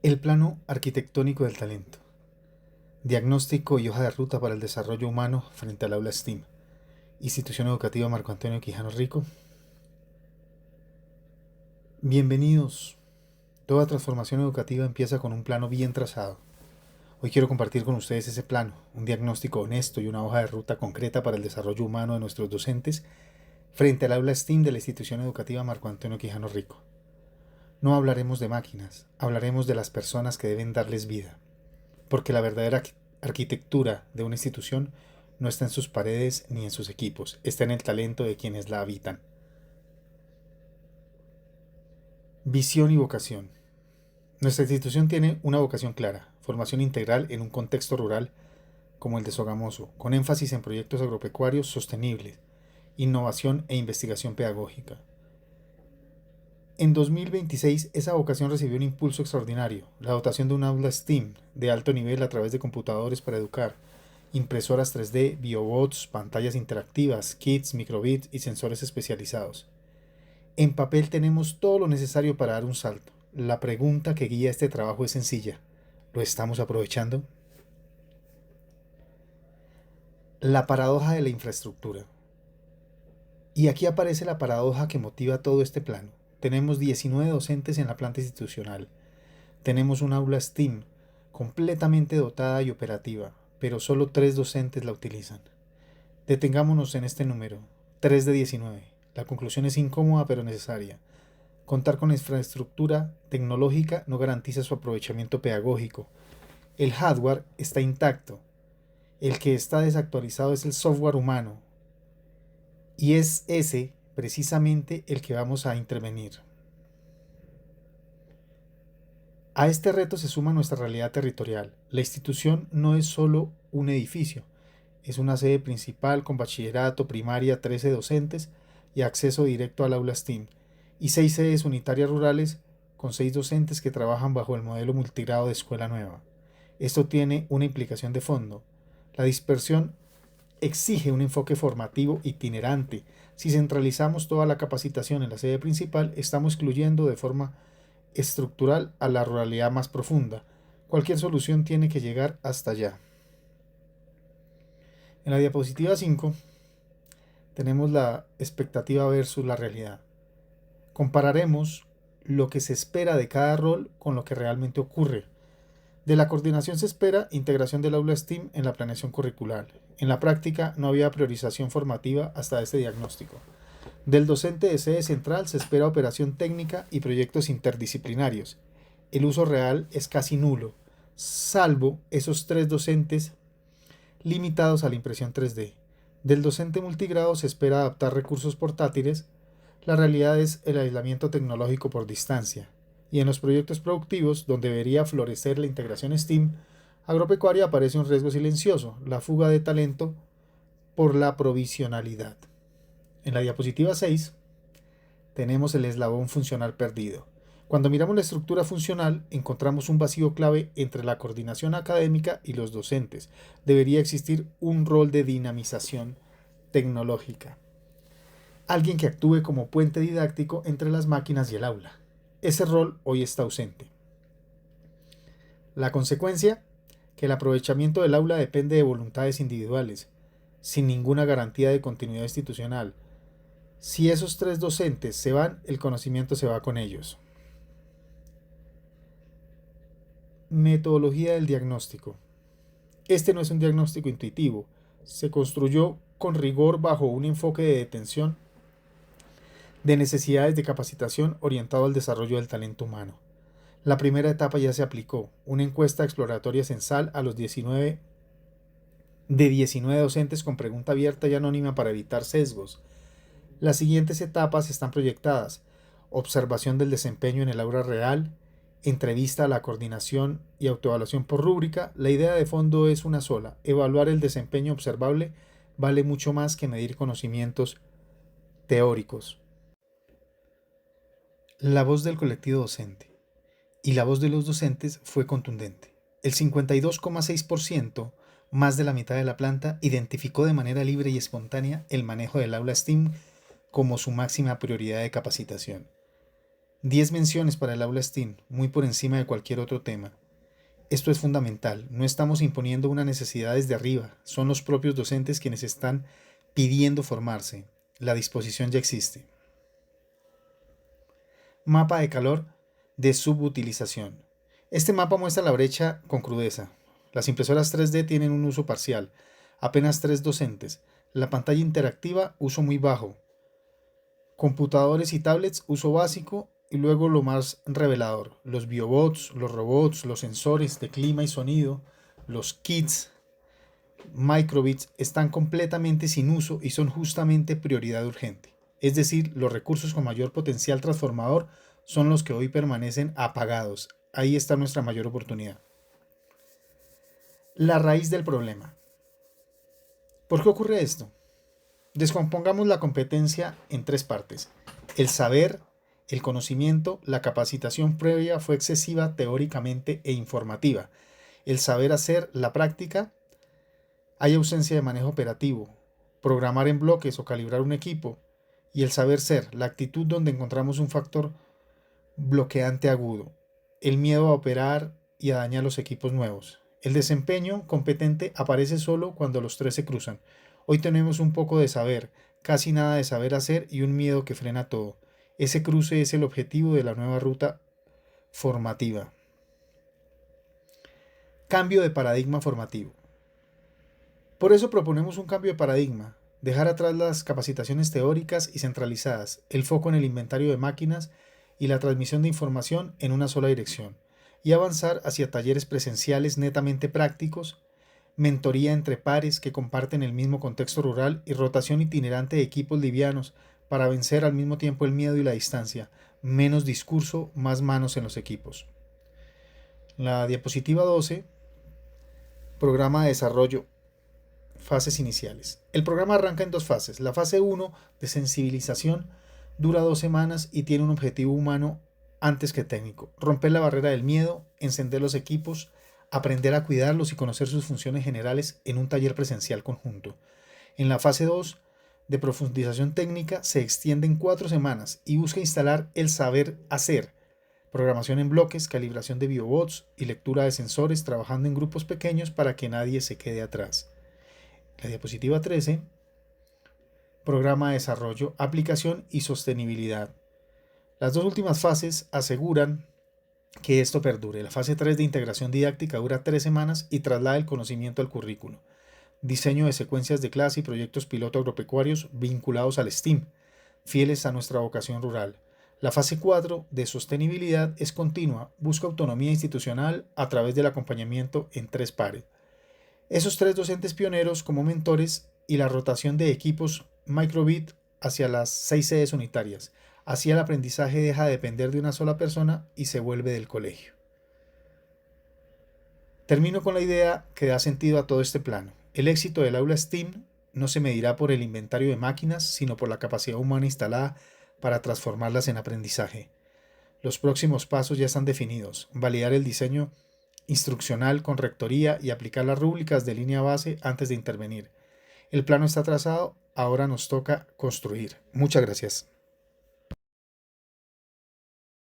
El plano arquitectónico del talento. Diagnóstico y hoja de ruta para el desarrollo humano frente al aula STEAM. Institución Educativa Marco Antonio Quijano Rico. Bienvenidos. Toda transformación educativa empieza con un plano bien trazado. Hoy quiero compartir con ustedes ese plano, un diagnóstico honesto y una hoja de ruta concreta para el desarrollo humano de nuestros docentes frente al aula STEAM de la Institución Educativa Marco Antonio Quijano Rico. No hablaremos de máquinas, hablaremos de las personas que deben darles vida, porque la verdadera arquitectura de una institución no está en sus paredes ni en sus equipos, está en el talento de quienes la habitan. Visión y vocación. Nuestra institución tiene una vocación clara, formación integral en un contexto rural como el de Sogamoso, con énfasis en proyectos agropecuarios sostenibles, innovación e investigación pedagógica. En 2026, esa vocación recibió un impulso extraordinario, la dotación de un aula STEAM de alto nivel a través de computadores para educar, impresoras 3D, biobots, pantallas interactivas, kits, microbits y sensores especializados. En papel tenemos todo lo necesario para dar un salto. La pregunta que guía este trabajo es sencilla. ¿Lo estamos aprovechando? La paradoja de la infraestructura. Y aquí aparece la paradoja que motiva todo este plano. Tenemos 19 docentes en la planta institucional. Tenemos un aula STEAM completamente dotada y operativa, pero solo 3 docentes la utilizan. Detengámonos en este número, 3 de 19. La conclusión es incómoda pero necesaria. Contar con infraestructura tecnológica no garantiza su aprovechamiento pedagógico. El hardware está intacto. El que está desactualizado es el software humano. Y es ese precisamente el que vamos a intervenir. A este reto se suma nuestra realidad territorial. La institución no es solo un edificio, es una sede principal con bachillerato, primaria, 13 docentes y acceso directo al aula STEAM, y 6 sedes unitarias rurales con 6 docentes que trabajan bajo el modelo multigrado de escuela nueva. Esto tiene una implicación de fondo. La dispersión exige un enfoque formativo itinerante. Si centralizamos toda la capacitación en la sede principal, estamos excluyendo de forma estructural a la ruralidad más profunda. Cualquier solución tiene que llegar hasta allá. En la diapositiva 5 tenemos la expectativa versus la realidad. Compararemos lo que se espera de cada rol con lo que realmente ocurre. De la coordinación se espera integración del aula STEAM en la planeación curricular. En la práctica no había priorización formativa hasta este diagnóstico. Del docente de sede central se espera operación técnica y proyectos interdisciplinarios. El uso real es casi nulo, salvo esos 3 docentes limitados a la impresión 3D. Del docente multigrado se espera adaptar recursos portátiles. La realidad es el aislamiento tecnológico por distancia. Y en los proyectos productivos, donde debería florecer la integración STEAM agropecuaria, aparece un riesgo silencioso, la fuga de talento por la provisionalidad. En la diapositiva 6 tenemos el eslabón funcional perdido. Cuando miramos la estructura funcional, encontramos un vacío clave entre la coordinación académica y los docentes. Debería existir un rol de dinamización tecnológica. Alguien que actúe como puente didáctico entre las máquinas y el aula. Ese rol hoy está ausente. La consecuencia, que el aprovechamiento del aula depende de voluntades individuales, sin ninguna garantía de continuidad institucional. Si esos 3 docentes se van, el conocimiento se va con ellos. Metodología del diagnóstico. Este no es un diagnóstico intuitivo. Se construyó con rigor bajo un enfoque de detención de necesidades de capacitación orientado al desarrollo del talento humano. La primera etapa ya se aplicó, una encuesta exploratoria censal a los 19 docentes con pregunta abierta y anónima para evitar sesgos. Las siguientes etapas están proyectadas: observación del desempeño en el aula real, entrevista a la coordinación y autoevaluación por rúbrica. La idea de fondo es una sola: evaluar el desempeño observable vale mucho más que medir conocimientos teóricos. La voz del colectivo docente y la voz de los docentes fue contundente. El 52,6%, más de la mitad de la planta, identificó de manera libre y espontánea el manejo del aula STEAM como su máxima prioridad de capacitación. 10 menciones para el aula STEAM, muy por encima de cualquier otro tema. Esto es fundamental, no estamos imponiendo una necesidad desde arriba, son los propios docentes quienes están pidiendo formarse. La disposición ya existe. Mapa de calor de subutilización. Este mapa muestra la brecha con crudeza. Las impresoras 3D tienen un uso parcial, apenas 3 docentes. La pantalla interactiva, uso muy bajo. Computadores y tablets, uso básico. Y luego lo más revelador, los biobots, los robots, los sensores de clima y sonido, los kits, microbits están completamente sin uso y son justamente prioridad urgente. Es decir, los recursos con mayor potencial transformador son los que hoy permanecen apagados. Ahí está nuestra mayor oportunidad. La raíz del problema. ¿Por qué ocurre esto? Descompongamos la competencia en 3 partes. El saber, el conocimiento, la capacitación previa fue excesiva teóricamente e informativa. El saber hacer, la práctica, hay ausencia de manejo operativo, programar en bloques o calibrar un equipo, y el saber ser, la actitud donde encontramos un factor bloqueante agudo, el miedo a operar y a dañar los equipos nuevos. El desempeño competente aparece solo cuando los 3 se cruzan. Hoy tenemos un poco de saber, casi nada de saber hacer y un miedo que frena todo. Ese cruce es el objetivo de la nueva ruta formativa. Cambio de paradigma formativo. Por eso proponemos un cambio de paradigma, dejar atrás las capacitaciones teóricas y centralizadas, el foco en el inventario de máquinas y la transmisión de información en una sola dirección, y avanzar hacia talleres presenciales netamente prácticos, mentoría entre pares que comparten el mismo contexto rural y rotación itinerante de equipos livianos para vencer al mismo tiempo el miedo y la distancia, menos discurso, más manos en los equipos. La diapositiva 12, programa de desarrollo, fases iniciales. El programa arranca en 2 fases. La fase 1 de sensibilización dura 2 semanas y tiene un objetivo humano antes que técnico. Romper la barrera del miedo, encender los equipos, aprender a cuidarlos y conocer sus funciones generales en un taller presencial conjunto. En la fase 2 de profundización técnica se extiende en 4 semanas y busca instalar el saber hacer, programación en bloques, calibración de biobots y lectura de sensores trabajando en grupos pequeños para que nadie se quede atrás. La diapositiva 13, programa de desarrollo, aplicación y sostenibilidad. Las 2 últimas fases aseguran que esto perdure. La fase 3 de integración didáctica dura 3 semanas y traslada el conocimiento al currículo. Diseño de secuencias de clase y proyectos piloto agropecuarios vinculados al STEAM, fieles a nuestra vocación rural. La fase 4 de sostenibilidad es continua, busca autonomía institucional a través del acompañamiento en 3 pares. Esos 3 docentes pioneros como mentores y la rotación de equipos microbit hacia las 6 sedes unitarias. Así el aprendizaje deja de depender de una sola persona y se vuelve del colegio. Termino con la idea que da sentido a todo este plano. El éxito del aula STEAM no se medirá por el inventario de máquinas, sino por la capacidad humana instalada para transformarlas en aprendizaje. Los próximos pasos ya están definidos. Validar el diseño instruccional con rectoría y aplicar las rúbricas de línea base antes de intervenir. El plano está trazado, ahora nos toca construir. Muchas gracias.